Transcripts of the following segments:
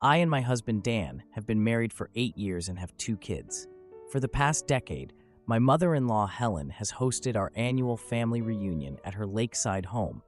I and my husband Dan have been married for 8 years and have 2 kids. For the past decade, my mother-in-law Helen has hosted our annual family reunion at her lakeside home,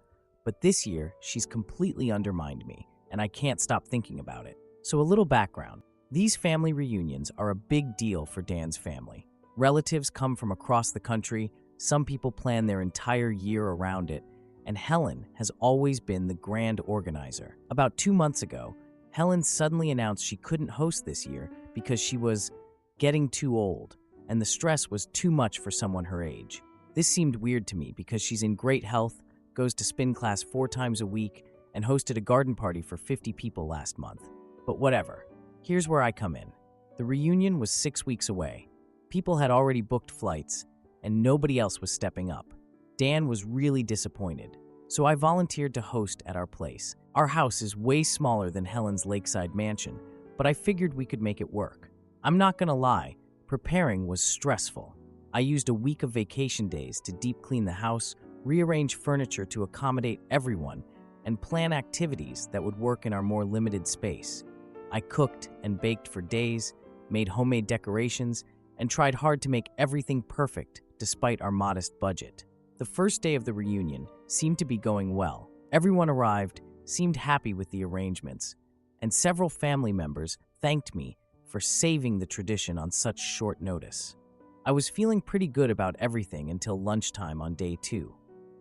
but this year she's completely undermined me, and I can't stop thinking about it. So a little background. These family reunions are a big deal for Dan's family. Relatives come from across the country, some people plan their entire year around it, and Helen has always been the grand organizer. About 2 months ago, Helen suddenly announced she couldn't host this year because she was getting too old, and the stress was too much for someone her age. This seemed weird to me because she's in great health, goes to spin class 4 times a week, and hosted a garden party for 50 people last month. But whatever. Here's where I come in. The reunion was 6 weeks away. People had already booked flights, and nobody else was stepping up. Dan was really disappointed, so I volunteered to host at our place. Our house is way smaller than Helen's lakeside mansion, but I figured we could make it work. I'm not gonna lie, preparing was stressful. I used a week of vacation days to deep clean the house, rearrange furniture to accommodate everyone, and plan activities that would work in our more limited space. I cooked and baked for days, made homemade decorations, and tried hard to make everything perfect despite our modest budget. The first day of the reunion seemed to be going well. Everyone arrived, seemed happy with the arrangements, and several family members thanked me for saving the tradition on such short notice. I was feeling pretty good about everything until lunchtime on day 2.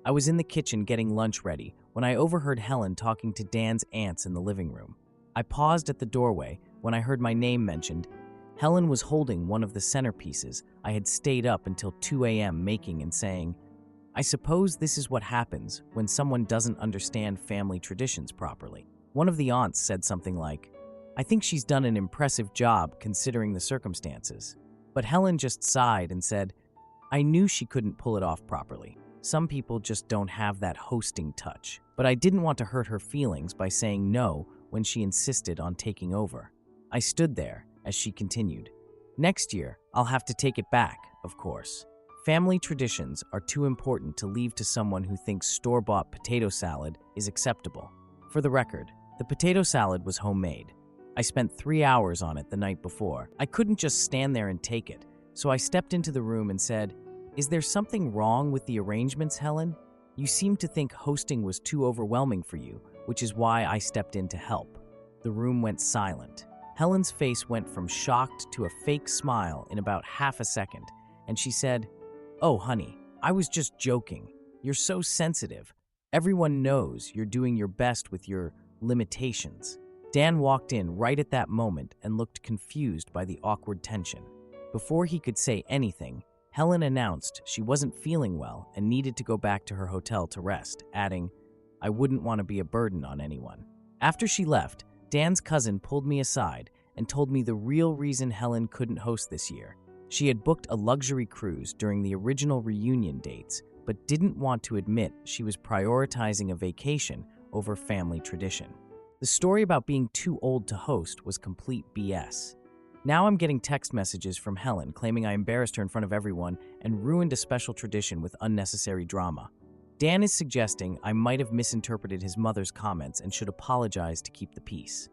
I was in the kitchen getting lunch ready when I overheard Helen talking to Dan's aunts in the living room. I paused at the doorway when I heard my name mentioned. Helen was holding one of the centerpieces I had stayed up until 2 a.m. making and saying, "I suppose this is what happens when someone doesn't understand family traditions properly." One of the aunts said something like, "I think she's done an impressive job considering the circumstances." But Helen just sighed and said, "I knew she couldn't pull it off properly. Some people just don't have that hosting touch." But I didn't want to hurt her feelings by saying no when she insisted on taking over. I stood there as she continued, "Next year, I'll have to take it back, of course. Family traditions are too important to leave to someone who thinks store-bought potato salad is acceptable." For the record, the potato salad was homemade. I spent 3 hours on it the night before. I couldn't just stand there and take it, so I stepped into the room and said, "Is there something wrong with the arrangements, Helen? You seem to think hosting was too overwhelming for you, which is why I stepped in to help." The room went silent. Helen's face went from shocked to a fake smile in about half a second, and she said, "Oh, honey, I was just joking. You're so sensitive. Everyone knows you're doing your best with your limitations." Dan walked in right at that moment and looked confused by the awkward tension. Before he could say anything, Helen announced she wasn't feeling well and needed to go back to her hotel to rest, adding, "I wouldn't want to be a burden on anyone." After she left, Dan's cousin pulled me aside and told me the real reason Helen couldn't host this year. She had booked a luxury cruise during the original reunion dates, but didn't want to admit she was prioritizing a vacation over family tradition. The story about being too old to host was complete BS. Now I'm getting text messages from Helen claiming I embarrassed her in front of everyone and ruined a special tradition with unnecessary drama. Dan is suggesting I might have misinterpreted his mother's comments and should apologize to keep the peace.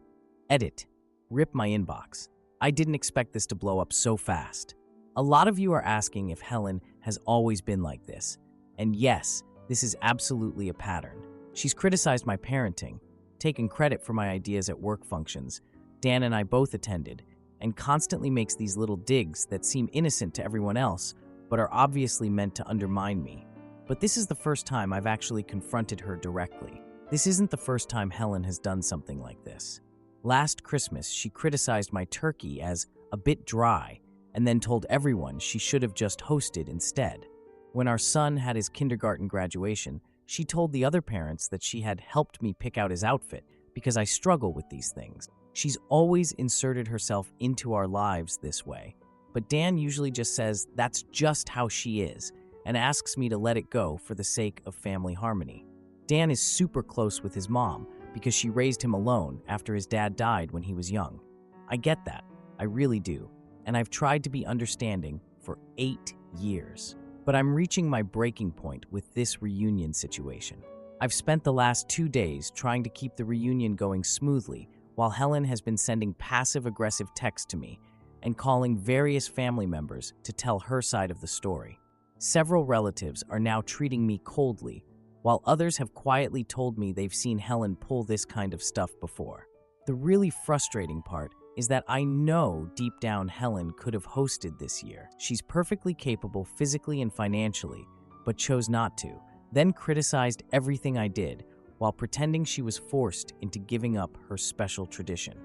Edit. Rip my inbox. I didn't expect this to blow up so fast. A lot of you are asking if Helen has always been like this. And yes, this is absolutely a pattern. She's criticized my parenting, taken credit for my ideas at work functions Dan and I both attended, and constantly makes these little digs that seem innocent to everyone else, but are obviously meant to undermine me. But this is the first time I've actually confronted her directly. This isn't the first time Helen has done something like this. Last Christmas, she criticized my turkey as a bit dry, and then told everyone she should have just hosted instead. When our son had his kindergarten graduation, she told the other parents that she had helped me pick out his outfit because I struggle with these things. She's always inserted herself into our lives this way, but Dan usually just says that's just how she is and asks me to let it go for the sake of family harmony. Dan is super close with his mom because she raised him alone after his dad died when he was young. I get that, I really do, and I've tried to be understanding for 8 years. But I'm reaching my breaking point with this reunion situation. I've spent the last 2 days trying to keep the reunion going smoothly while Helen has been sending passive-aggressive texts to me and calling various family members to tell her side of the story. Several relatives are now treating me coldly, while others have quietly told me they've seen Helen pull this kind of stuff before. The really frustrating part is that I know deep down Helen could have hosted this year. She's perfectly capable physically and financially, but chose not to, then criticized everything I did while pretending she was forced into giving up her special tradition.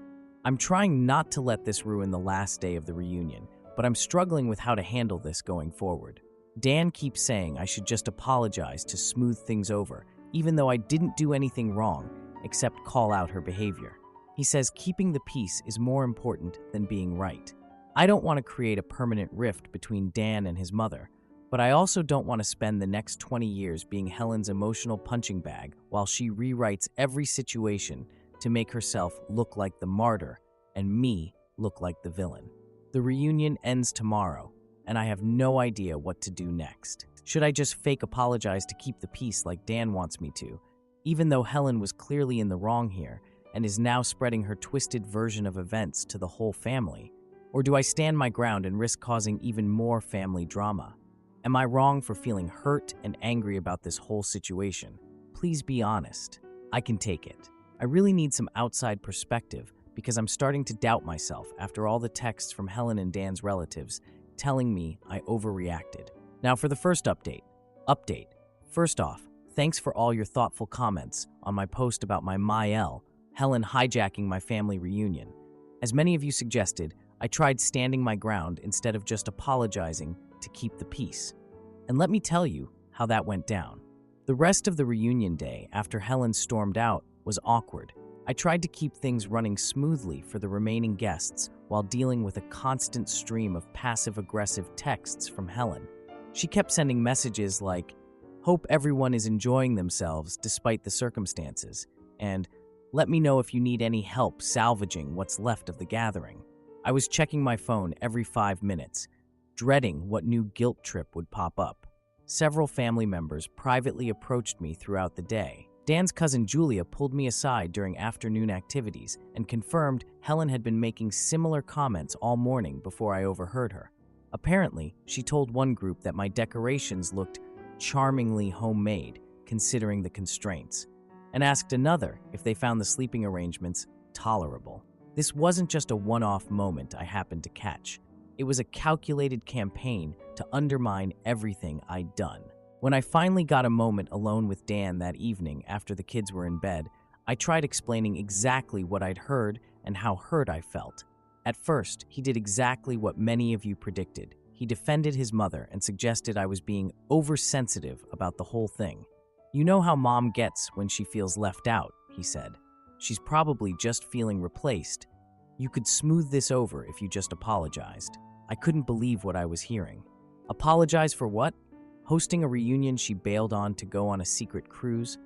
I'm trying not to let this ruin the last day of the reunion, but I'm struggling with how to handle this going forward. Dan keeps saying I should just apologize to smooth things over, even though I didn't do anything wrong except call out her behavior. He says keeping the peace is more important than being right. I don't want to create a permanent rift between Dan and his mother, but I also don't want to spend the next 20 years being Helen's emotional punching bag while she rewrites every situation to make herself look like the martyr and me look like the villain. The reunion ends tomorrow, and I have no idea what to do next. Should I just fake apologize to keep the peace like Dan wants me to, even though Helen was clearly in the wrong here and is now spreading her twisted version of events to the whole family? Or do I stand my ground and risk causing even more family drama? Am I wrong for feeling hurt and angry about this whole situation? Please be honest. I can take it. I really need some outside perspective because I'm starting to doubt myself after all the texts from Helen and Dan's relatives telling me I overreacted. Now for the first update. First off, thanks for all your thoughtful comments on my post about my Mael, Helen hijacking my family reunion. As many of you suggested, I tried standing my ground instead of just apologizing to keep the peace. And let me tell you how that went down. The rest of the reunion day after Helen stormed out was awkward. I tried to keep things running smoothly for the remaining guests while dealing with a constant stream of passive-aggressive texts from Helen. She kept sending messages like, "Hope everyone is enjoying themselves despite the circumstances," and "Let me know if you need any help salvaging what's left of the gathering." I was checking my phone every 5 minutes, dreading what new guilt trip would pop up. Several family members privately approached me throughout the day. Dan's cousin Julia pulled me aside during afternoon activities and confirmed Helen had been making similar comments all morning before I overheard her. Apparently, she told one group that my decorations looked charmingly homemade, considering the constraints, and asked another if they found the sleeping arrangements tolerable. This wasn't just a one-off moment I happened to catch. It was a calculated campaign to undermine everything I'd done. When I finally got a moment alone with Dan that evening after the kids were in bed, I tried explaining exactly what I'd heard and how hurt I felt. At first, he did exactly what many of you predicted. He defended his mother and suggested I was being oversensitive about the whole thing. "You know how mom gets when she feels left out," he said. "She's probably just feeling replaced. You could smooth this over if you just apologized." I couldn't believe what I was hearing. Apologize for what? Hosting a reunion she bailed on to go on a secret cruise?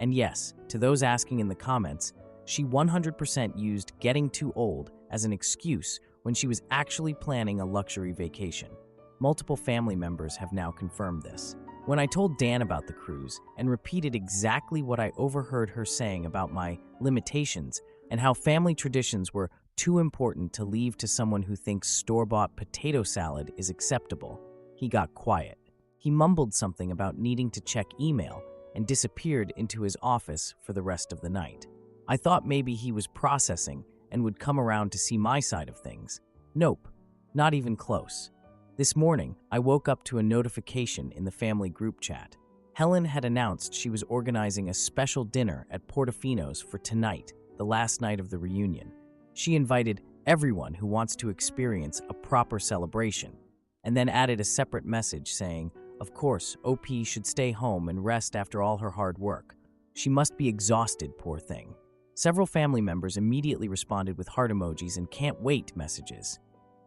And yes, to those asking in the comments, she 100% used getting too old as an excuse when she was actually planning a luxury vacation. Multiple family members have now confirmed this. When I told Dan about the cruise and repeated exactly what I overheard her saying about my limitations and how family traditions were too important to leave to someone who thinks store-bought potato salad is acceptable, he got quiet. He mumbled something about needing to check email and disappeared into his office for the rest of the night. I thought maybe he was processing and would come around to see my side of things. Nope, not even close. This morning, I woke up to a notification in the family group chat. Helen had announced she was organizing a special dinner at Portofino's for tonight, the last night of the reunion. She invited everyone who wants to experience a proper celebration, and then added a separate message saying, of course, OP should stay home and rest after all her hard work. She must be exhausted, poor thing. Several family members immediately responded with heart emojis and can't wait messages.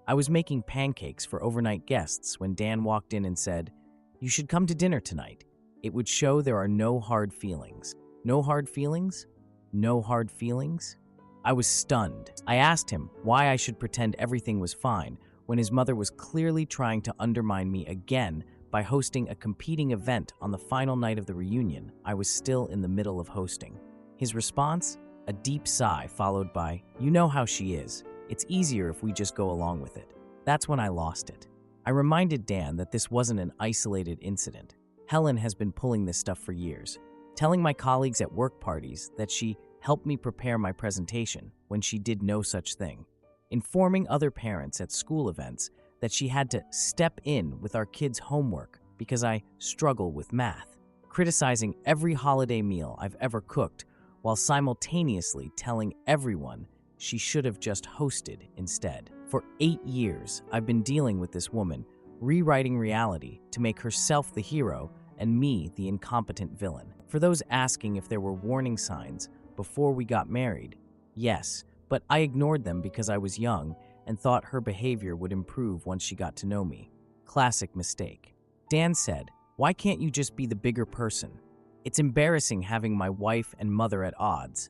I was making pancakes for overnight guests when Dan walked in and said, "You should come to dinner tonight. It would show there are no hard feelings." No hard feelings? No hard feelings? I was stunned. I asked him why I should pretend everything was fine when his mother was clearly trying to undermine me again by hosting a competing event on the final night of the reunion I was still in the middle of hosting. His response? A deep sigh followed by, "You know how she is. It's easier if we just go along with it." That's when I lost it. I reminded Dan that this wasn't an isolated incident. Helen has been pulling this stuff for years, telling my colleagues at work parties that she helped me prepare my presentation when she did no such thing, informing other parents at school events that she had to step in with our kids' homework because I struggle with math, criticizing every holiday meal I've ever cooked while simultaneously telling everyone she should have just hosted instead. For 8 years, I've been dealing with this woman, rewriting reality to make herself the hero and me the incompetent villain. For those asking if there were warning signs before we got married, yes, but I ignored them because I was young and thought her behavior would improve once she got to know me. Classic mistake. Dan said, "Why can't you just be the bigger person? It's embarrassing having my wife and mother at odds,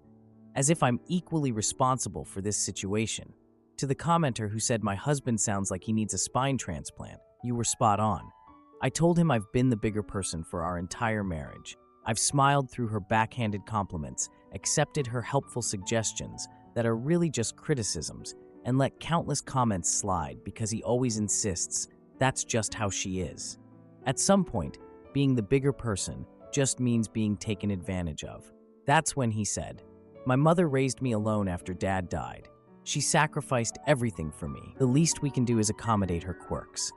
as if I'm equally responsible for this situation." To the commenter who said my husband sounds like he needs a spine transplant, you were spot on. I told him I've been the bigger person for our entire marriage. I've smiled through her backhanded compliments, accepted her helpful suggestions that are really just criticisms, and let countless comments slide because he always insists that's just how she is. At some point, being the bigger person just means being taken advantage of. That's when he said, "My mother raised me alone after Dad died. She sacrificed everything for me. The least we can do is accommodate her quirks."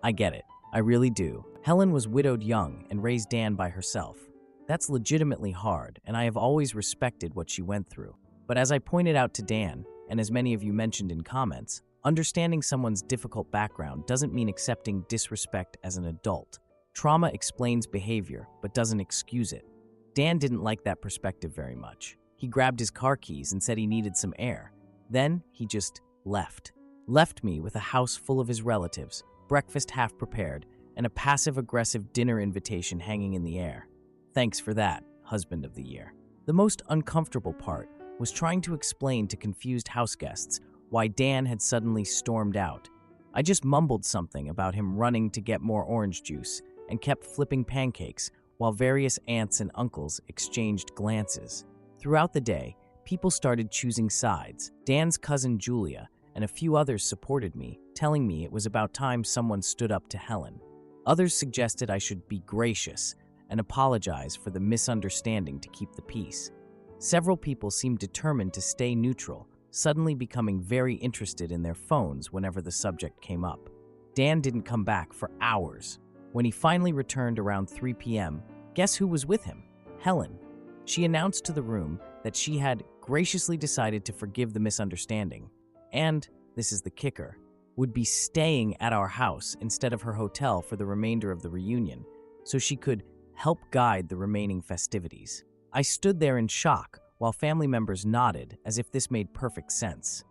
I get it. I really do. Helen was widowed young and raised Dan by herself. That's legitimately hard, and I have always respected what she went through. But as I pointed out to Dan, and as many of you mentioned in comments, understanding someone's difficult background doesn't mean accepting disrespect as an adult. Trauma explains behavior, but doesn't excuse it. Dan didn't like that perspective very much. He grabbed his car keys and said he needed some air. Then he just left. Left me with a house full of his relatives, breakfast half prepared, and a passive-aggressive dinner invitation hanging in the air. Thanks for that, husband of the year. The most uncomfortable part was trying to explain to confused houseguests why Dan had suddenly stormed out. I just mumbled something about him running to get more orange juice and kept flipping pancakes while various aunts and uncles exchanged glances. Throughout the day, people started choosing sides. Dan's cousin Julia and a few others supported me, telling me it was about time someone stood up to Helen. Others suggested I should be gracious and apologize for the misunderstanding to keep the peace. Several people seemed determined to stay neutral, suddenly becoming very interested in their phones whenever the subject came up. Dan didn't come back for hours. When he finally returned around 3 p.m., guess who was with him? Helen. She announced to the room that she had graciously decided to forgive the misunderstanding, and, this is the kicker, would be staying at our house instead of her hotel for the remainder of the reunion, so she could help guide the remaining festivities. I stood there in shock while family members nodded as if this made perfect sense.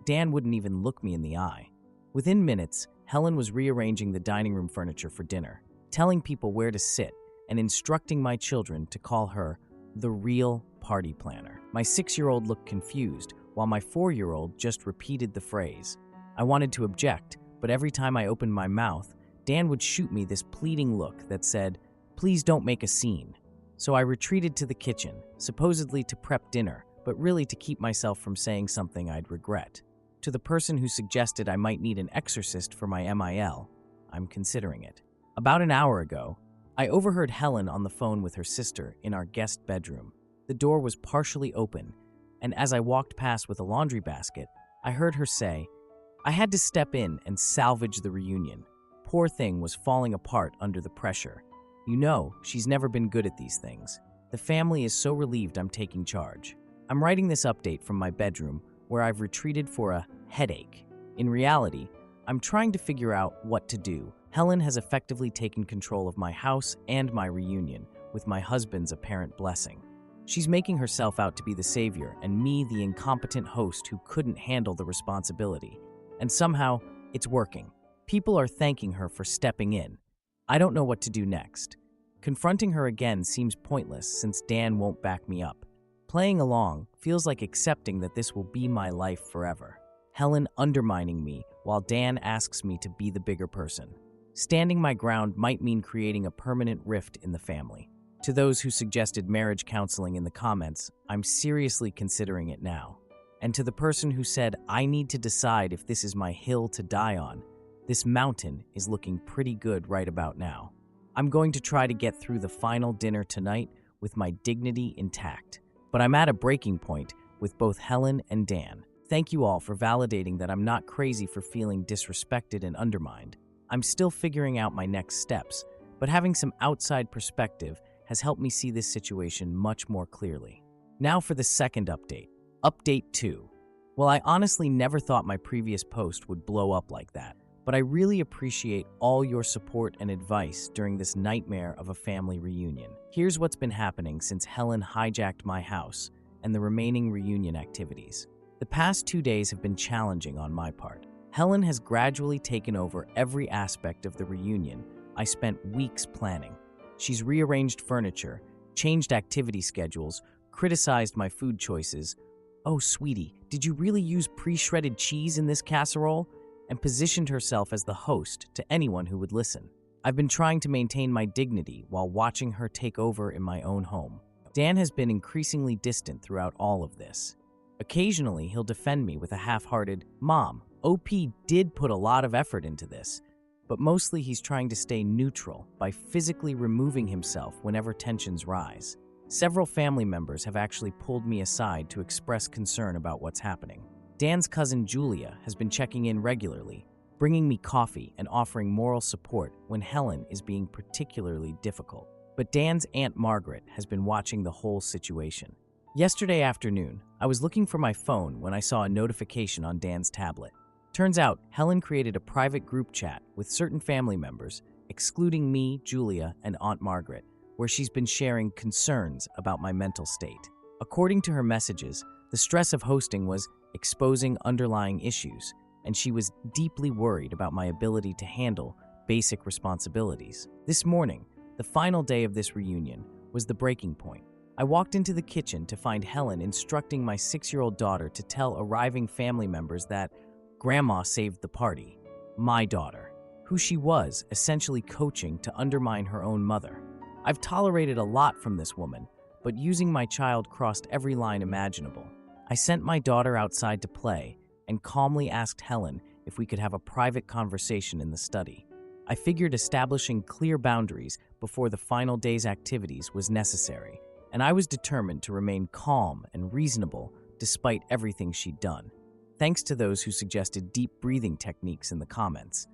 Dan wouldn't even look me in the eye. Within minutes, Helen was rearranging the dining room furniture for dinner, telling people where to sit, and instructing my children to call her the real party planner. My 6-year-old looked confused, while my 4-year-old just repeated the phrase. I wanted to object, but every time I opened my mouth, Dan would shoot me this pleading look that said, "Please don't make a scene." So I retreated to the kitchen, supposedly to prep dinner, but really to keep myself from saying something I'd regret. To the person who suggested I might need an exorcist for my MIL, I'm considering it. About an hour ago, I overheard Helen on the phone with her sister in our guest bedroom. The door was partially open, and as I walked past with a laundry basket, I heard her say, "I had to step in and salvage the reunion. Poor thing was falling apart under the pressure. You know, she's never been good at these things. The family is so relieved I'm taking charge." I'm writing this update from my bedroom, where I've retreated for a headache. In reality, I'm trying to figure out what to do. Helen has effectively taken control of my house and my reunion, with my husband's apparent blessing. She's making herself out to be the savior, and me the incompetent host who couldn't handle the responsibility. And somehow, it's working. People are thanking her for stepping in. I don't know what to do next. Confronting her again seems pointless since Dan won't back me up. Playing along feels like accepting that this will be my life forever. Helen undermining me while Dan asks me to be the bigger person. Standing my ground might mean creating a permanent rift in the family. To those who suggested marriage counseling in the comments, I'm seriously considering it now. And to the person who said, I need to decide if this is my hill to die on, this mountain is looking pretty good right about now. I'm going to try to get through the final dinner tonight with my dignity intact. But I'm at a breaking point with both Helen and Dan. Thank you all for validating that I'm not crazy for feeling disrespected and undermined. I'm still figuring out my next steps, but having some outside perspective has helped me see this situation much more clearly. Now for the second update. Update 2. Well, I honestly never thought my previous post would blow up like that, but I really appreciate all your support and advice during this nightmare of a family reunion. Here's what's been happening since Helen hijacked my house and the remaining reunion activities. The past 2 days have been challenging on my part. Helen has gradually taken over every aspect of the reunion I spent weeks planning. She's rearranged furniture, changed activity schedules, criticized my food choices. Oh, sweetie, did you really use pre-shredded cheese in this casserole? And positioned herself as the host to anyone who would listen. I've been trying to maintain my dignity while watching her take over in my own home. Dan has been increasingly distant throughout all of this. Occasionally, he'll defend me with a half-hearted, "Mom, OP did put a lot of effort into this," but mostly he's trying to stay neutral by physically removing himself whenever tensions rise. Several family members have actually pulled me aside to express concern about what's happening. Dan's cousin Julia has been checking in regularly, bringing me coffee and offering moral support when Helen is being particularly difficult. But Dan's Aunt Margaret has been watching the whole situation. Yesterday afternoon, I was looking for my phone when I saw a notification on Dan's tablet. Turns out, Helen created a private group chat with certain family members, excluding me, Julia, and Aunt Margaret, where she's been sharing concerns about my mental state. According to her messages, the stress of hosting was exposing underlying issues, and she was deeply worried about my ability to handle basic responsibilities. This morning, the final day of this reunion, was the breaking point. I walked into the kitchen to find Helen instructing my 6-year-old daughter to tell arriving family members that Grandma saved the party. My daughter, who she was essentially coaching to undermine her own mother. I've tolerated a lot from this woman, but using my child crossed every line imaginable. I sent my daughter outside to play and calmly asked Helen if we could have a private conversation in the study. I figured establishing clear boundaries before the final day's activities was necessary, and I was determined to remain calm and reasonable despite everything she'd done. Thanks to those who suggested deep breathing techniques in the comments.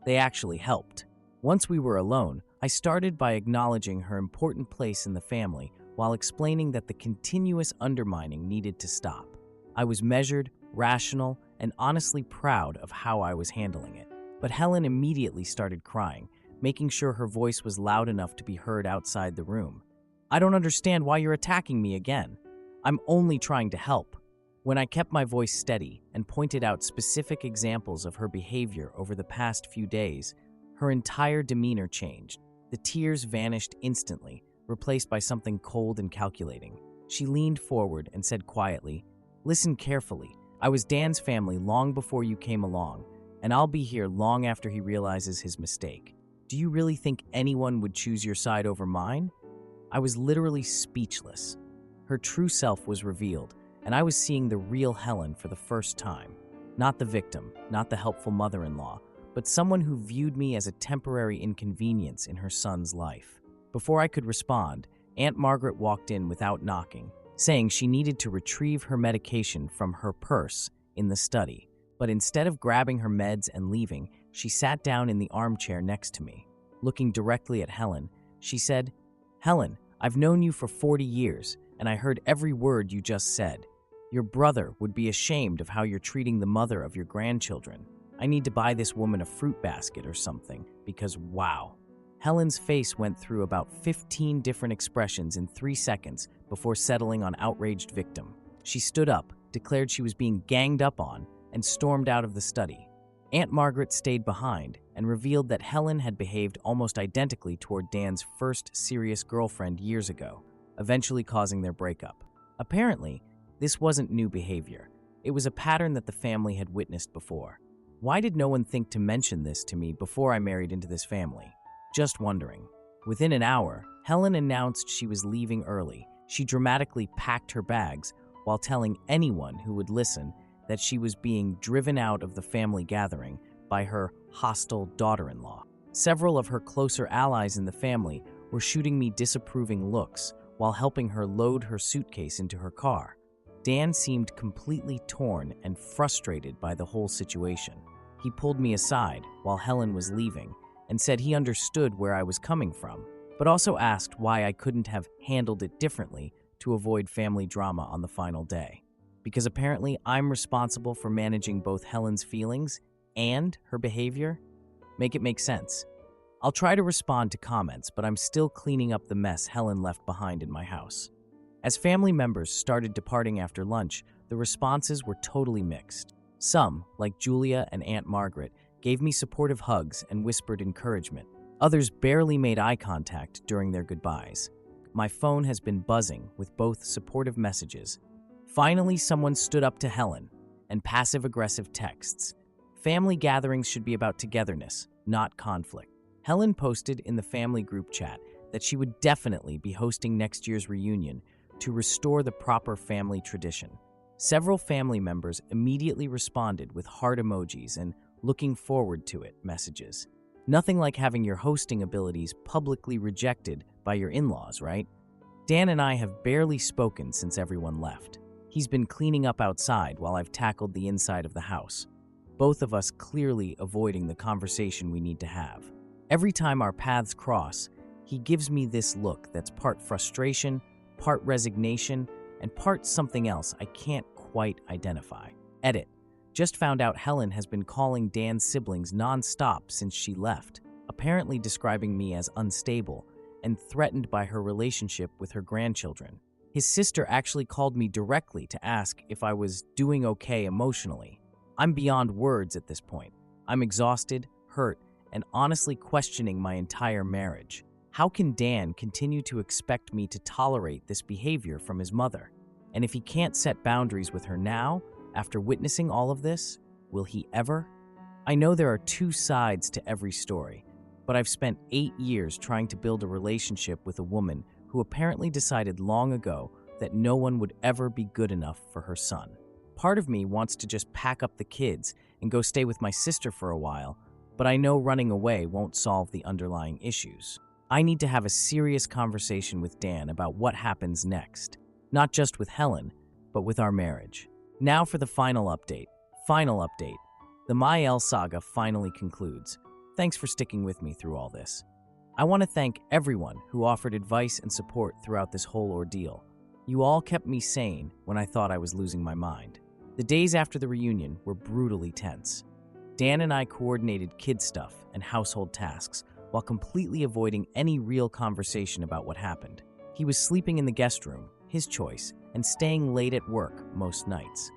They actually helped. Once we were alone, I started by acknowledging her important place in the family while explaining that the continuous undermining needed to stop. I was measured, rational, and honestly proud of how I was handling it. But Helen immediately started crying, making sure her voice was loud enough to be heard outside the room. "I don't understand why you're attacking me again. I'm only trying to help." When I kept my voice steady and pointed out specific examples of her behavior over the past few days, her entire demeanor changed. The tears vanished instantly, replaced by something cold and calculating. She leaned forward and said quietly, "Listen carefully. I was Dan's family long before you came along, and I'll be here long after he realizes his mistake. Do you really think anyone would choose your side over mine?" I was literally speechless. Her true self was revealed, and I was seeing the real Helen for the first time. Not the victim, not the helpful mother-in-law, but someone who viewed me as a temporary inconvenience in her son's life. Before I could respond, Aunt Margaret walked in without knocking, saying she needed to retrieve her medication from her purse in the study. But instead of grabbing her meds and leaving, she sat down in the armchair next to me. Looking directly at Helen, she said, "Helen, I've known you for 40 years, and I heard every word you just said. Your brother would be ashamed of how you're treating the mother of your grandchildren. I need to buy this woman a fruit basket or something, because wow." Helen's face went through about 15 different expressions in 3 seconds before settling on outraged victim. She stood up, declared she was being ganged up on, and stormed out of the study. Aunt Margaret stayed behind and revealed that Helen had behaved almost identically toward Dan's first serious girlfriend years ago, eventually causing their breakup. Apparently, this wasn't new behavior. It was a pattern that the family had witnessed before. Why did no one think to mention this to me before I married into this family? Just wondering. Within an hour, Helen announced she was leaving early. She dramatically packed her bags while telling anyone who would listen that she was being driven out of the family gathering by her hostile daughter-in-law. Several of her closer allies in the family were shooting me disapproving looks while helping her load her suitcase into her car. Dan seemed completely torn and frustrated by the whole situation. He pulled me aside while Helen was leaving and said he understood where I was coming from, but also asked why I couldn't have handled it differently to avoid family drama on the final day. Because apparently I'm responsible for managing both Helen's feelings and her behavior? Make it make sense. I'll try to respond to comments, but I'm still cleaning up the mess Helen left behind in my house. As family members started departing after lunch, the responses were totally mixed. Some, like Julia and Aunt Margaret, gave me supportive hugs and whispered encouragement. Others barely made eye contact during their goodbyes. My phone has been buzzing with both supportive messages. Finally, someone stood up to Helen, and passive-aggressive texts. Family gatherings should be about togetherness, not conflict. Helen posted in the family group chat that she would definitely be hosting next year's reunion to restore the proper family tradition. Several family members immediately responded with heart emojis and looking forward to it messages. Nothing like having your hosting abilities publicly rejected by your in-laws, right? Dan and I have barely spoken since everyone left. He's been cleaning up outside while I've tackled the inside of the house. Both of us clearly avoiding the conversation we need to have. Every time our paths cross, he gives me this look that's part frustration, part resignation, and part something else I can't quite identify. Edit. Just found out Helen has been calling Dan's siblings non-stop since she left, apparently describing me as unstable and threatened by her relationship with her grandchildren. His sister actually called me directly to ask if I was doing okay emotionally. I'm beyond words at this point. I'm exhausted, hurt, and honestly questioning my entire marriage. How can Dan continue to expect me to tolerate this behavior from his mother? And if he can't set boundaries with her now, after witnessing all of this, will he ever? I know there are two sides to every story, but I've spent 8 years trying to build a relationship with a woman who apparently decided long ago that no one would ever be good enough for her son. Part of me wants to just pack up the kids and go stay with my sister for a while, but I know running away won't solve the underlying issues. I need to have a serious conversation with Dan about what happens next, not just with Helen, but with our marriage. Now for the final update. The Mael saga finally concludes. Thanks for sticking with me through all this. I want to thank everyone who offered advice and support throughout this whole ordeal. You all kept me sane when I thought I was losing my mind. The days after the reunion were brutally tense. Dan and I coordinated kid stuff and household tasks while completely avoiding any real conversation about what happened. He was sleeping in the guest room, his choice, and staying late at work most nights.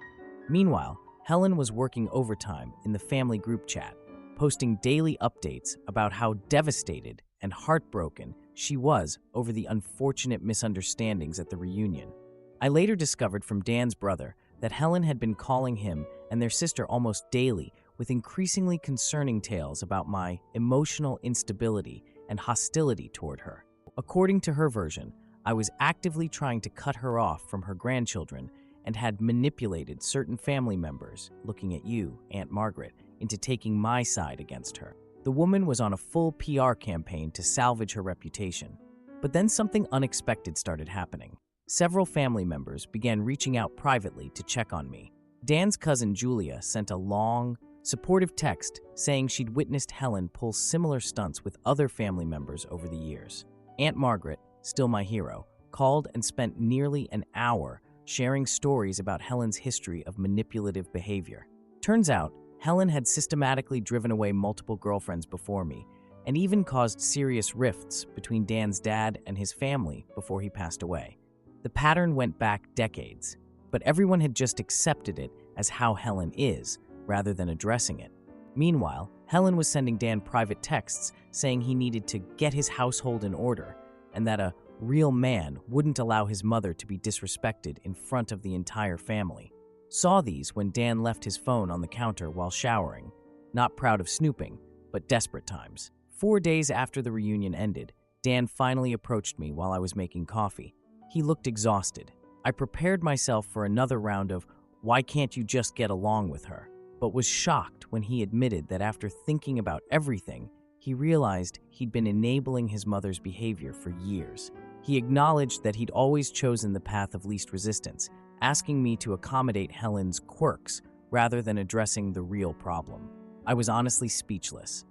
Meanwhile, Helen was working overtime in the family group chat, posting daily updates about how devastated and heartbroken she was over the unfortunate misunderstandings at the reunion. I later discovered from Dan's brother that Helen had been calling him and their sister almost daily with increasingly concerning tales about my emotional instability and hostility toward her. According to her version, I was actively trying to cut her off from her grandchildren and had manipulated certain family members, looking at you, Aunt Margaret, into taking my side against her. The woman was on a full PR campaign to salvage her reputation. But then something unexpected started happening. Several family members began reaching out privately to check on me. Dan's cousin Julia sent a long, supportive text saying she'd witnessed Helen pull similar stunts with other family members over the years. Aunt Margaret, still my hero, called and spent nearly an hour sharing stories about Helen's history of manipulative behavior. Turns out, Helen had systematically driven away multiple girlfriends before me, and even caused serious rifts between Dan's dad and his family before he passed away. The pattern went back decades, but everyone had just accepted it as how Helen is, rather than addressing it. Meanwhile, Helen was sending Dan private texts saying he needed to get his household in order, and that a real man wouldn't allow his mother to be disrespected in front of the entire family. Saw these when Dan left his phone on the counter while showering. Not proud of snooping, but desperate times. 4 days after the reunion ended, Dan finally approached me while I was making coffee. He looked exhausted. I prepared myself for another round of, "Why can't you just get along with her?" but was shocked when he admitted that after thinking about everything, he realized he'd been enabling his mother's behavior for years. He acknowledged that he'd always chosen the path of least resistance, asking me to accommodate Helen's quirks rather than addressing the real problem. I was honestly speechless.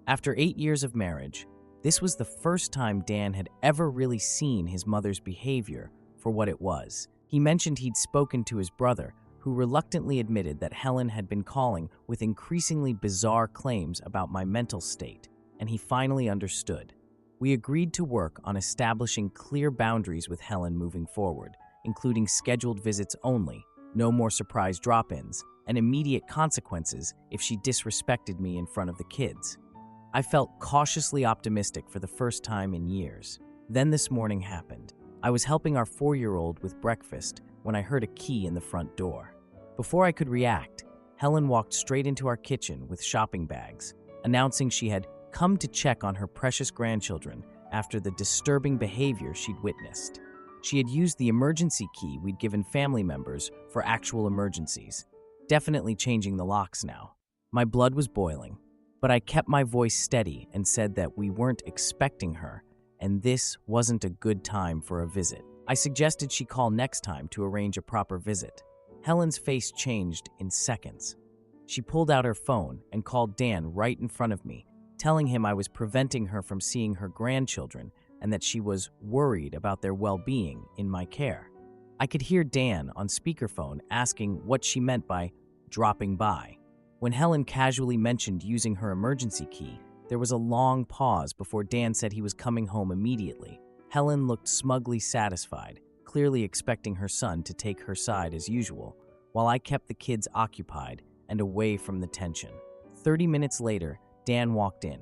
After 8 years of marriage, this was the first time Dan had ever really seen his mother's behavior for what it was. He mentioned he'd spoken to his brother, who reluctantly admitted that Helen had been calling with increasingly bizarre claims about my mental state, and he finally understood. We agreed to work on establishing clear boundaries with Helen moving forward, including scheduled visits only, no more surprise drop-ins, and immediate consequences if she disrespected me in front of the kids. I felt cautiously optimistic for the first time in years. Then this morning happened. I was helping our 4-year-old with breakfast when I heard a key in the front door. Before I could react, Helen walked straight into our kitchen with shopping bags, announcing she had come to check on her precious grandchildren after the disturbing behavior she'd witnessed. She had used the emergency key we'd given family members for actual emergencies, definitely changing the locks now. My blood was boiling, but I kept my voice steady and said that we weren't expecting her, and this wasn't a good time for a visit. I suggested she call next time to arrange a proper visit. Helen's face changed in seconds. She pulled out her phone and called Dan right in front of me, telling him I was preventing her from seeing her grandchildren and that she was worried about their well-being in my care. I could hear Dan on speakerphone asking what she meant by dropping by. When Helen casually mentioned using her emergency key, there was a long pause before Dan said he was coming home immediately. Helen looked smugly satisfied, clearly expecting her son to take her side as usual, while I kept the kids occupied and away from the tension. 30 minutes later, Dan walked in.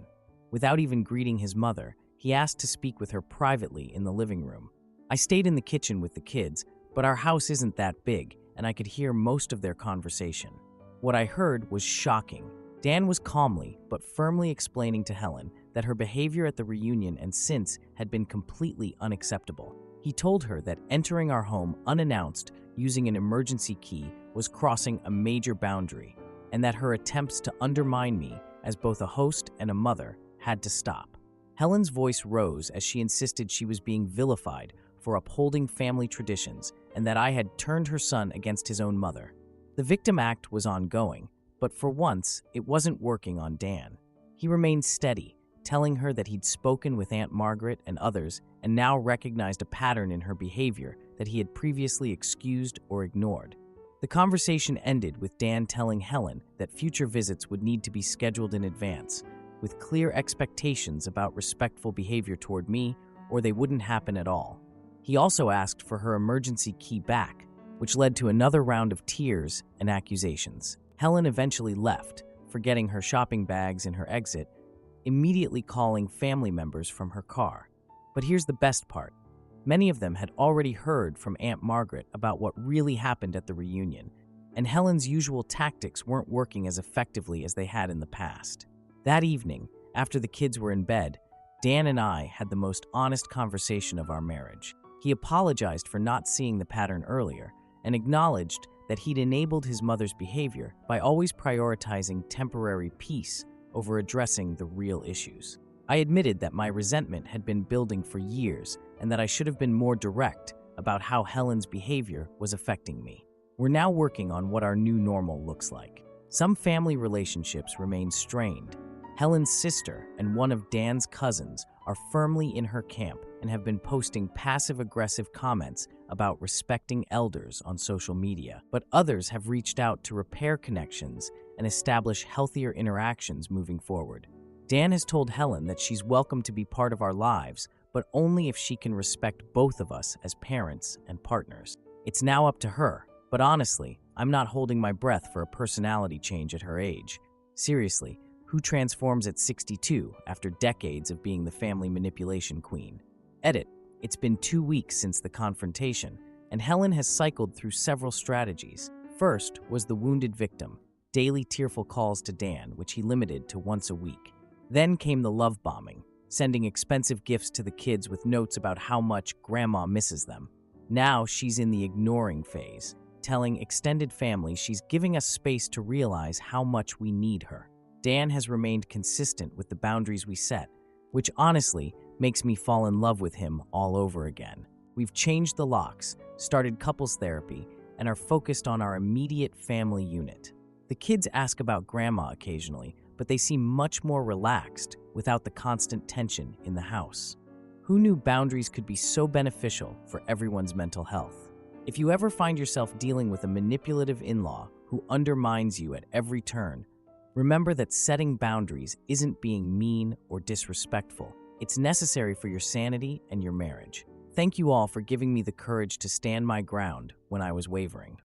Without even greeting his mother, he asked to speak with her privately in the living room. I stayed in the kitchen with the kids, but our house isn't that big, and I could hear most of their conversation. What I heard was shocking. Dan was calmly but firmly explaining to Helen that her behavior at the reunion and since had been completely unacceptable. He told her that entering our home unannounced using an emergency key was crossing a major boundary, and that her attempts to undermine me as both a host and a mother had to stop. Helen's voice rose as she insisted she was being vilified for upholding family traditions and that I had turned her son against his own mother. The victim act was ongoing, but for once, it wasn't working on Dan. He remained steady, telling her that he'd spoken with Aunt Margaret and others and now recognized a pattern in her behavior that he had previously excused or ignored. The conversation ended with Dan telling Helen that future visits would need to be scheduled in advance, with clear expectations about respectful behavior toward me, or they wouldn't happen at all. He also asked for her emergency key back, which led to another round of tears and accusations. Helen eventually left, forgetting her shopping bags in her exit, immediately calling family members from her car. But here's the best part. Many of them had already heard from Aunt Margaret about what really happened at the reunion, and Helen's usual tactics weren't working as effectively as they had in the past. That evening, after the kids were in bed, Dan and I had the most honest conversation of our marriage. He apologized for not seeing the pattern earlier and acknowledged that he'd enabled his mother's behavior by always prioritizing temporary peace over addressing the real issues. I admitted that my resentment had been building for years and that I should have been more direct about how Helen's behavior was affecting me. We're now working on what our new normal looks like. Some family relationships remain strained. Helen's sister and one of Dan's cousins are firmly in her camp and have been posting passive-aggressive comments about respecting elders on social media. But others have reached out to repair connections and establish healthier interactions moving forward. Dan has told Helen that she's welcome to be part of our lives, but only if she can respect both of us as parents and partners. It's now up to her, but honestly, I'm not holding my breath for a personality change at her age. Seriously, who transforms at 62 after decades of being the family manipulation queen? Edit. It's been 2 weeks since the confrontation, and Helen has cycled through several strategies. First was the wounded victim, daily tearful calls to Dan, which he limited to once a week. Then came the love bombing, sending expensive gifts to the kids with notes about how much Grandma misses them. Now she's in the ignoring phase, telling extended family she's giving us space to realize how much we need her. Dan has remained consistent with the boundaries we set, which honestly makes me fall in love with him all over again. We've changed the locks, started couples therapy, and are focused on our immediate family unit. The kids ask about Grandma occasionally, but they seem much more relaxed without the constant tension in the house. Who knew boundaries could be so beneficial for everyone's mental health? If you ever find yourself dealing with a manipulative in-law who undermines you at every turn, remember that setting boundaries isn't being mean or disrespectful. It's necessary for your sanity and your marriage. Thank you all for giving me the courage to stand my ground when I was wavering.